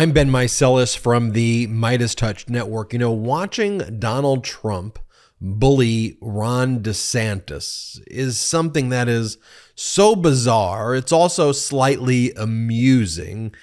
I'm Ben Mycelis from the MeidasTouch network. Watching Donald Trump bully Ron DeSantis is something that is so bizarre. It's also slightly amusing.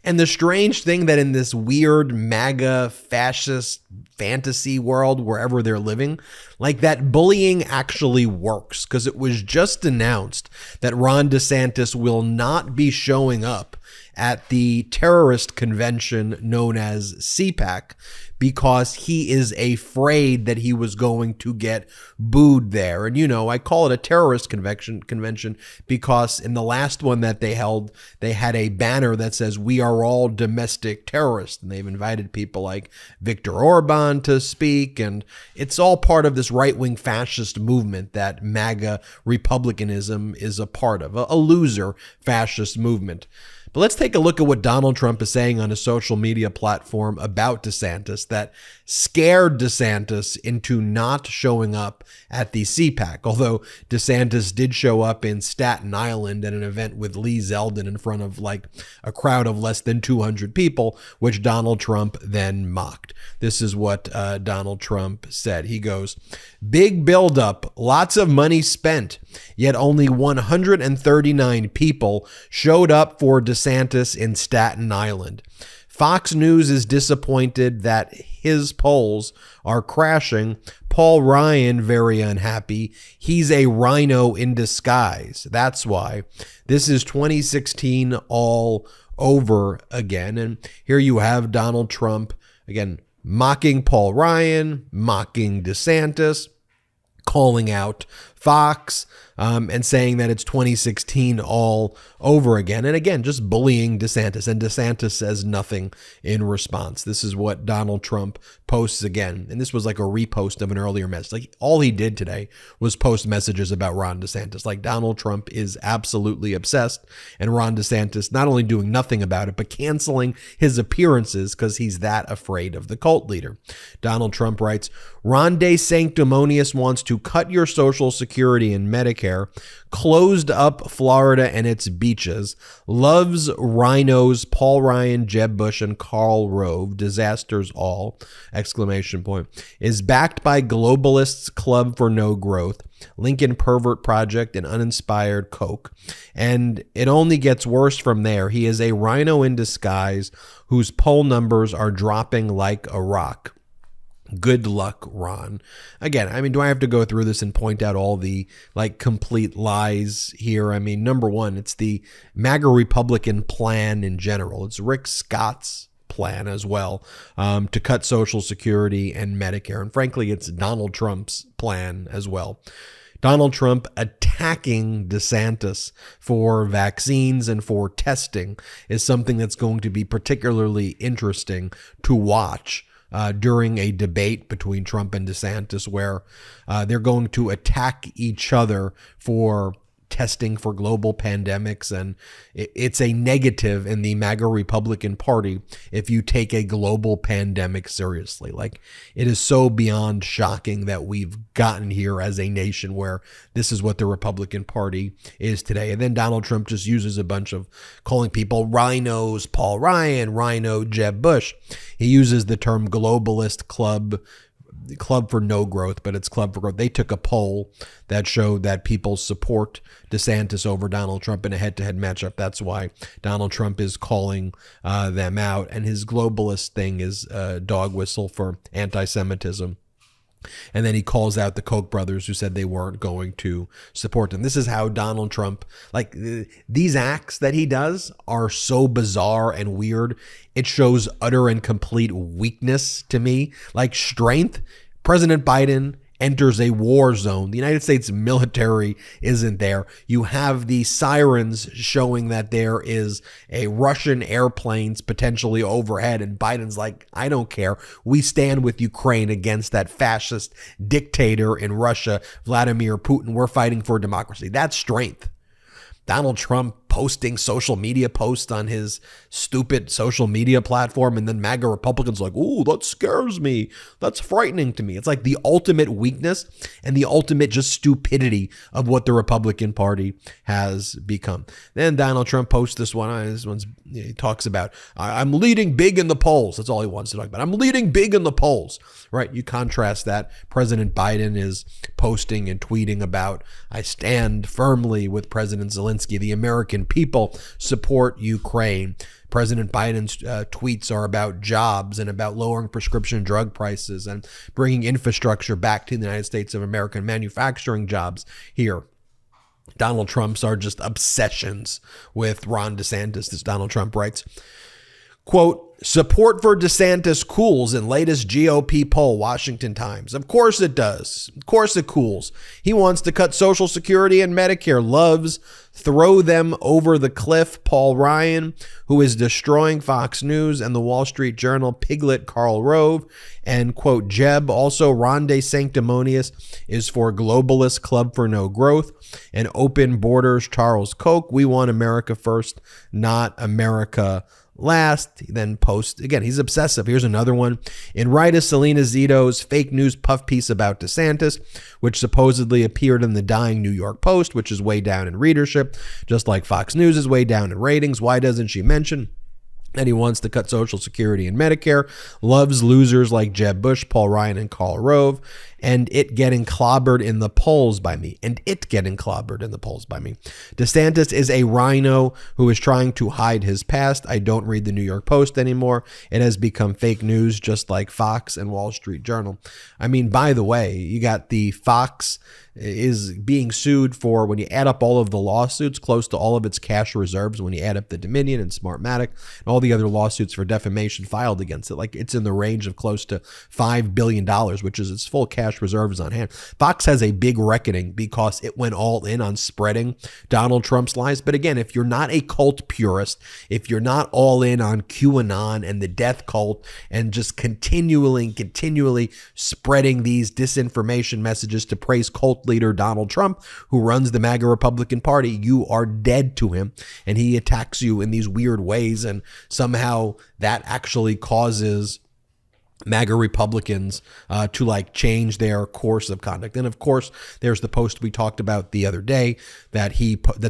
And the strange thing that in this weird MAGA fascist fantasy world, wherever they're living, like that bullying actually works, because it was just announced that Ron DeSantis will not be showing up at the terrorist convention known as CPAC because he is afraid that he was going to get booed there. And I call it a terrorist convention because in the last one that they held, they had a banner that says, "We are all domestic terrorists." And they've invited people like Viktor Orban to speak. And it's all part of this right-wing fascist movement that MAGA republicanism is a part of, a loser fascist movement. But let's take a look at what Donald Trump is saying on a social media platform about DeSantis that scared DeSantis into not showing up at the CPAC. Although DeSantis did show up in Staten Island at an event with Lee Zeldin in front of like a crowd of less than 200 people, which Donald Trump then mocked. This is what Donald Trump said. He goes, "Big buildup, lots of money spent, yet only 139 people showed up for DeSantis in Staten Island. Fox News is disappointed that his polls are crashing. Paul Ryan very unhappy. He's a rhino in disguise. That's why. This is 2016 all over again." And here you have Donald Trump, again, mocking Paul Ryan, mocking DeSantis, calling out Fox, and saying that it's 2016 all over again. And again, just bullying DeSantis. And DeSantis says nothing in response. This is what Donald Trump posts again. And this was like a repost of an earlier message. Like all he did today was post messages about Ron DeSantis. Like Donald Trump is absolutely obsessed. And Ron DeSantis not only doing nothing about it, but canceling his appearances because he's that afraid of the cult leader. Donald Trump writes, "Ron DeSanctimonious wants to cut your Social Security and Medicare, closed up Florida and its beaches, loves rhinos, Paul Ryan, Jeb Bush, and Karl Rove, disasters all, ! Is backed by globalists Club for No Growth, Lincoln Pervert Project, and uninspired Coke. And it only gets worse from there. He is a rhino in disguise whose poll numbers are dropping like a rock. Good luck, Ron." Again, do I have to go through this and point out all the complete lies here? Number one, it's the MAGA Republican plan in general. It's Rick Scott's plan as well, to cut Social Security and Medicare. And frankly, it's Donald Trump's plan as well. Donald Trump attacking DeSantis for vaccines and for testing is something that's going to be particularly interesting to watch during a debate between Trump and DeSantis, where they're going to attack each other for testing for global pandemics. And it's a negative in the MAGA Republican Party if you take a global pandemic seriously. It is so beyond shocking that we've gotten here as a nation where this is what the Republican Party is today. And then Donald Trump just uses a bunch of calling people rhinos, Paul Ryan, rhino, Jeb Bush. He uses the term globalist Club for No Growth, but it's Club for Growth. They took a poll that showed that people support DeSantis over Donald Trump in a head-to-head matchup. That's why Donald Trump is calling them out. And his globalist thing is a dog whistle for anti-Semitism. And then he calls out the Koch brothers who said they weren't going to support him. This is how Donald Trump, these acts that he does are so bizarre and weird. It shows utter and complete weakness to me. Strength, President Biden enters a war zone. The United States military isn't there. You have the sirens showing that there is a Russian airplanes potentially overhead, and Biden's like, "I don't care. We stand with Ukraine against that fascist dictator in Russia, Vladimir Putin. We're fighting for democracy." That's strength. Donald Trump posting social media posts on his stupid social media platform, and then MAGA Republicans are like, ooh, that scares me. That's frightening to me. It's like the ultimate weakness and the ultimate just stupidity of what the Republican Party has become. Then Donald Trump posts this one. He talks about, I'm leading big in the polls. That's all he wants to talk about. I'm leading big in the polls, right? You contrast that. President Biden is posting and tweeting about, I stand firmly with President Zelensky. The American people support Ukraine. President Biden's tweets are about jobs and about lowering prescription drug prices and bringing infrastructure back to the United States of America and manufacturing jobs here. Donald Trump's are just obsessions with Ron DeSantis, as Donald Trump writes. Quote, support for DeSantis cools in latest GOP poll, Washington Times. Of course it does. Of course it cools. He wants to cut Social Security and Medicare. Loves throw them over the cliff. Paul Ryan, who is destroying Fox News and the Wall Street Journal. Piglet Karl Rove. And quote, Jeb, also Ron DeSanctimonious is for Globalist Club for No Growth and Open Borders Charles Koch. We want America first, not America last. He then posts again. He's obsessive. Here's another one. In Rita Selena Zito's fake news puff piece about DeSantis, which supposedly appeared in the dying New York Post, which is way down in readership, just like Fox News is way down in ratings. Why doesn't she mention that he wants to cut Social Security and Medicare, loves losers like Jeb Bush, Paul Ryan, and Karl Rove, and it getting clobbered in the polls by me. DeSantis is a rhino who is trying to hide his past. I don't read the New York Post anymore. It has become fake news, just like Fox and Wall Street Journal. I mean, by the way, you got the Fox is being sued for, when you add up all of the lawsuits, close to all of its cash reserves, when you add up the Dominion and Smartmatic and all the other lawsuits for defamation filed against it, like it's in the range of close to $5 billion, which is its full cash reserves on hand. Fox has a big reckoning because it went all in on spreading Donald Trump's lies. But again, if you're not a cult purist, if you're not all in on QAnon and the death cult and just continually spreading these disinformation messages to praise cult leader Donald Trump, who runs the MAGA Republican Party, you are dead to him, and he attacks you in these weird ways, and somehow that actually causes MAGA Republicans to like change their course of conduct. And of course, there's the post we talked about the other day that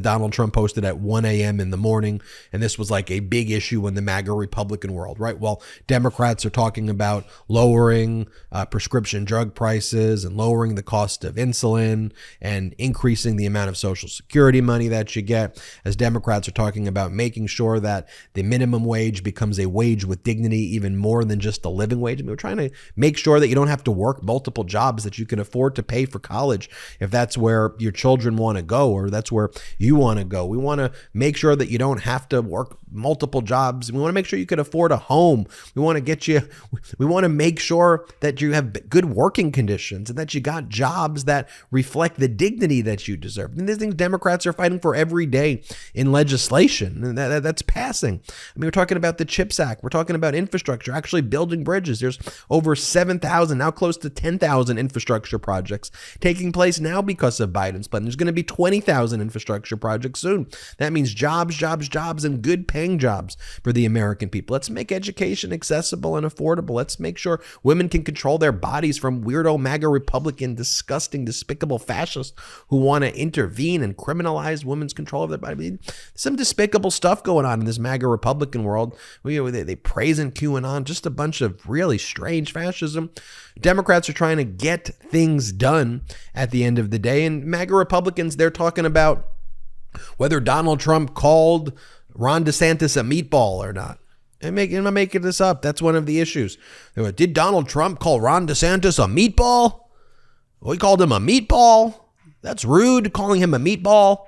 Donald Trump posted at 1 a.m. in the morning. And this was like a big issue in the MAGA Republican world, right? Well, Democrats are talking about lowering prescription drug prices and lowering the cost of insulin and increasing the amount of Social Security money that you get, as Democrats are talking about making sure that the minimum wage becomes a wage with dignity, even more than just a living wage. I mean, we're trying to make sure that you don't have to work multiple jobs, that you can afford to pay for college if that's where your children want to go or that's where you want to go. We want to make sure that you don't have to work multiple jobs. We want to make sure you can afford a home. We want to make sure that you have good working conditions and that you got jobs that reflect the dignity that you deserve. And these things Democrats are fighting for every day in legislation, and that's passing. I mean, we're talking about the CHIPS Act. We're talking about infrastructure, actually building bridges. There's over 7,000, now close to 10,000 infrastructure projects taking place now because of Biden's plan. There's going to be 20,000 infrastructure projects soon. That means jobs, and good paying jobs for the American people. Let's make education accessible and affordable. Let's make sure women can control their bodies from weirdo MAGA Republican, disgusting, despicable fascists who want to intervene and criminalize women's control of their body. I mean, some despicable stuff going on in this MAGA Republican world. They praising QAnon, just a bunch of really strange fascism. Democrats are trying to get things done at the end of the day, and MAGA Republicans, they're talking about whether Donald Trump called Ron DeSantis a meatball or not. I'm making this up. That's one of the issues. Did Donald Trump call Ron DeSantis a meatball? Well, he called him a meatball. That's rude, calling him a meatball.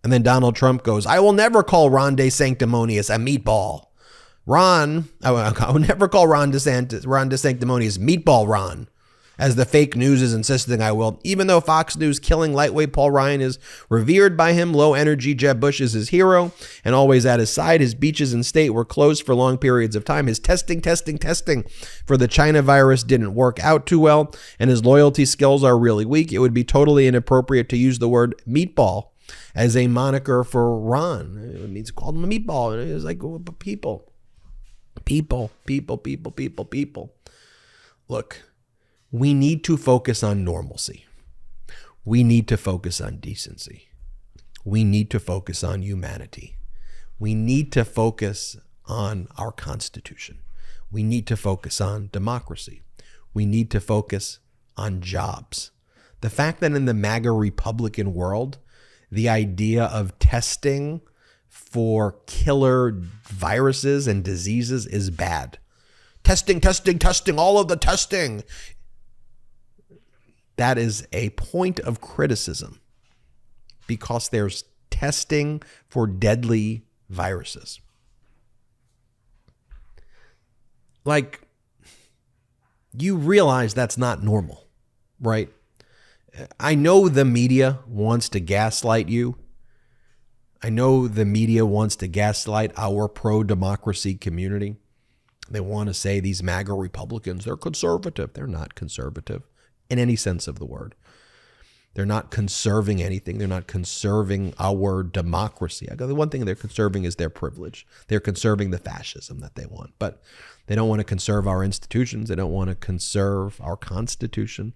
And then Donald Trump goes, I will never call Ron DeSanctimonious a meatball. I would never call Ron DeSanctimonious Meatball Ron, as the fake news is insisting I will. Even though Fox News killing lightweight Paul Ryan is revered by him, low energy Jeb Bush is his hero and always at his side. His beaches in state were closed for long periods of time. His testing for the China virus didn't work out too well, and his loyalty skills are really weak. It would be totally inappropriate to use the word meatball as a moniker for Ron. It means called him a meatball. And it was like, oh, people. Look, we need to focus on normalcy. We need to focus on decency. We need to focus on humanity. We need to focus on our Constitution. We need to focus on democracy. We need to focus on jobs. The fact that in the MAGA Republican world, the idea of testing for killer viruses and diseases is bad. Testing, all of the testing. That is a point of criticism because there's testing for deadly viruses. Like, you realize that's not normal, right? I know the media wants to gaslight you. I know the media wants to gaslight our pro-democracy community. They want to say these MAGA Republicans, they're conservative. They're not conservative in any sense of the word. They're not conserving anything. They're not conserving our democracy. The one thing they're conserving is their privilege. They're conserving the fascism that they want. But they don't want to conserve our institutions. They don't want to conserve our Constitution.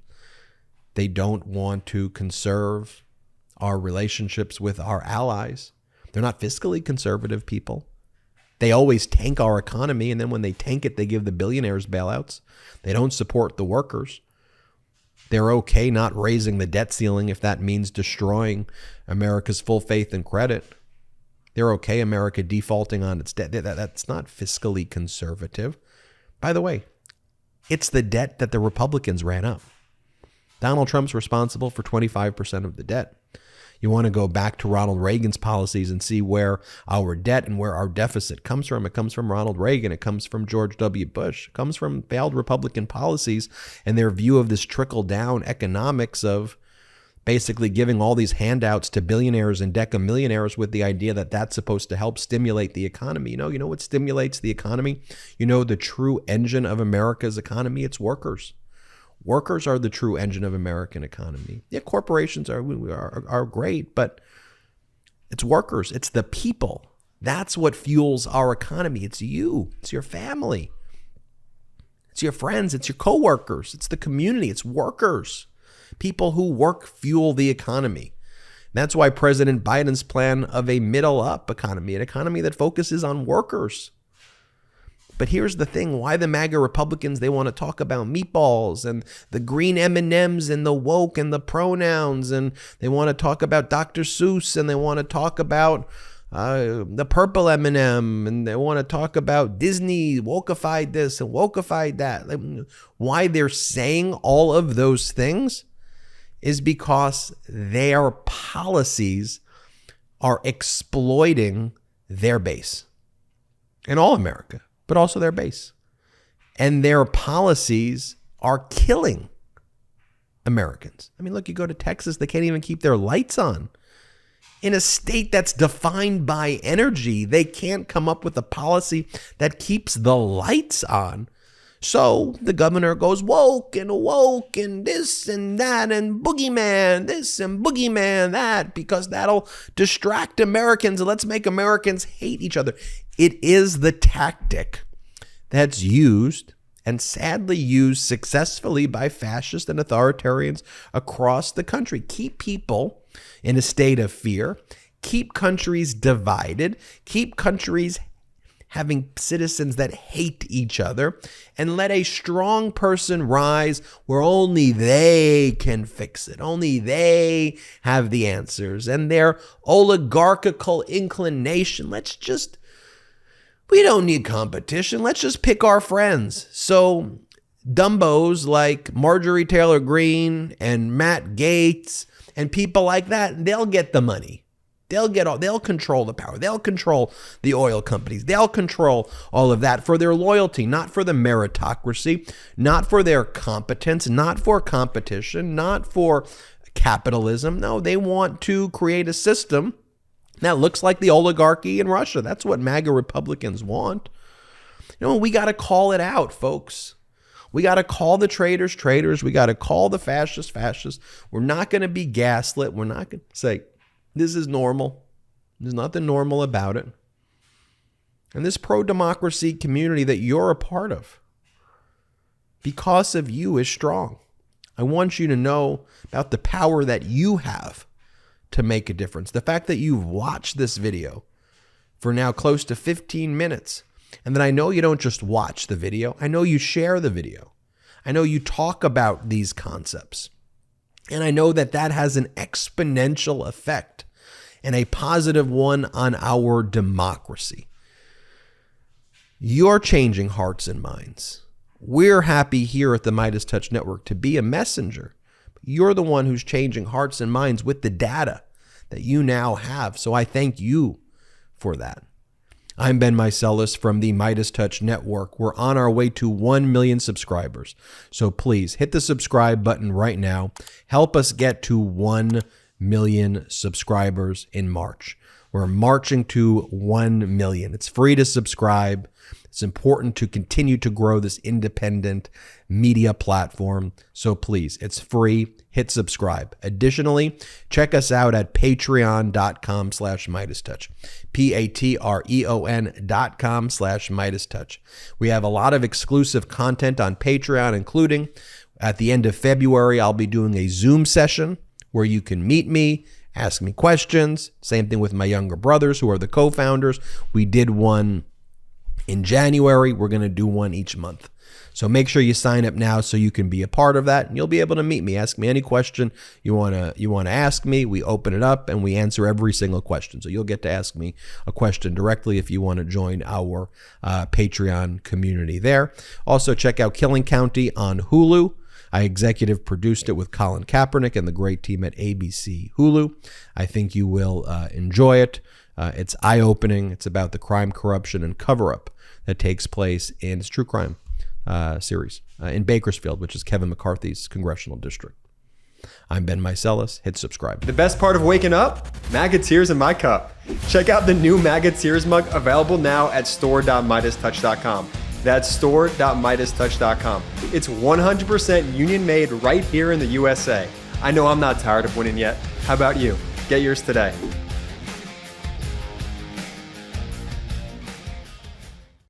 They don't want to conserve our relationships with our allies. They're not fiscally conservative people. They always tank our economy, and then when they tank it, they give the billionaires bailouts. They don't support the workers. They're okay not raising the debt ceiling if that means destroying America's full faith and credit. They're okay America defaulting on its debt. That's not fiscally conservative. By the way, it's the debt that the Republicans ran up. Donald Trump's responsible for 25% of the debt. You want to go back to Ronald Reagan's policies and see where our debt and where our deficit comes from. It comes from Ronald Reagan. It comes from George W. Bush. It comes from failed Republican policies and their view of this trickle-down economics of basically giving all these handouts to billionaires and decamillionaires with the idea that that's supposed to help stimulate the economy. You know what stimulates the economy? You know the true engine of America's economy? It's workers. Workers are the true engine of American economy. Yeah, corporations are great, but it's workers. It's the people. That's what fuels our economy. It's you. It's your family. It's your friends. It's your coworkers. It's the community. It's workers. People who work fuel the economy. That's why President Biden's plan of a middle-up economy, an economy that focuses on workers. But here's the thing, why the MAGA Republicans, they want to talk about meatballs and the green M&Ms and the woke and the pronouns, and they want to talk about Dr. Seuss, and they want to talk about the purple M&M, and they want to talk about Disney, wokeified this and wokeified that. Why they're saying all of those things is because their policies are exploiting their base in all America, but also their base. And their policies are killing Americans. I mean, look, you go to Texas, they can't even keep their lights on. In a state that's defined by energy, they can't come up with a policy that keeps the lights on. So the governor goes woke and this and that and boogeyman this and boogeyman that, because that'll distract Americans and let's make Americans hate each other. It is the tactic that's used and sadly used successfully by fascists and authoritarians across the country. Keep people in a state of fear, keep countries divided, keep countries having citizens that hate each other, and let a strong person rise where only they can fix it. Only they have the answers. And their oligarchical inclination, we don't need competition. Let's just pick our friends. So dumbos like Marjorie Taylor Greene and Matt Gaetz and people like that, they'll get the money. They'll control the power. They'll control the oil companies. They'll control all of that for their loyalty, not for the meritocracy, not for their competence, not for competition, not for capitalism. No, they want to create a system that looks like the oligarchy in Russia. That's what MAGA Republicans want. We got to call it out, folks. We got to call the traitors traitors. We got to call the fascists fascists. We're not going to be gaslit. We're not going to say This is normal. There's nothing normal about it. And this pro-democracy community that you're a part of, because of you, is strong. I want you to know about the power that you have to make a difference. The fact that you've watched this video for now close to 15 minutes, and that I know you don't just watch the video. I know you share the video. I know you talk about these concepts. And I know that that has an exponential effect and a positive one on our democracy. You're changing hearts and minds. We're happy here at the MeidasTouch Network to be a messenger. You're the one who's changing hearts and minds with the data that you now have. So I thank you for that. I'm Ben Meiselas from the MeidasTouch Network. We're on our way to 1 million subscribers. So please hit the subscribe button right now. Help us get to 1 million subscribers in March. We're marching to 1 million. It's free to subscribe. It's important to continue to grow this independent media platform. So please, it's free. Hit subscribe. Additionally, check us out at patreon.com/MeidasTouch. patreon.com/MeidasTouch. We have a lot of exclusive content on Patreon, including at the end of February, I'll be doing a Zoom session where you can meet me, ask me questions. Same thing with my younger brothers who are the co-founders. We did one in January. We're going to do one each month. So make sure you sign up now so you can be a part of that, and you'll be able to meet me. Ask me any question you want to ask me. We open it up and we answer every single question. So you'll get to ask me a question directly if you want to join our Patreon community there. Also, check out Killing County on Hulu. I executive produced it with Colin Kaepernick and the great team at ABC Hulu. I think you will enjoy it. It's eye-opening. It's about the crime, corruption, and cover-up that takes place in its true crime series in Bakersfield, which is Kevin McCarthy's congressional district. I'm Ben Meiselas. Hit subscribe. The best part of waking up? MAGA tears in my cup. Check out the new MAGA tears mug available now at store.MeidasTouch.com. That's store.MeidasTouch.com. It's 100% union made right here in the USA. I know I'm not tired of winning yet. How about you? Get yours today.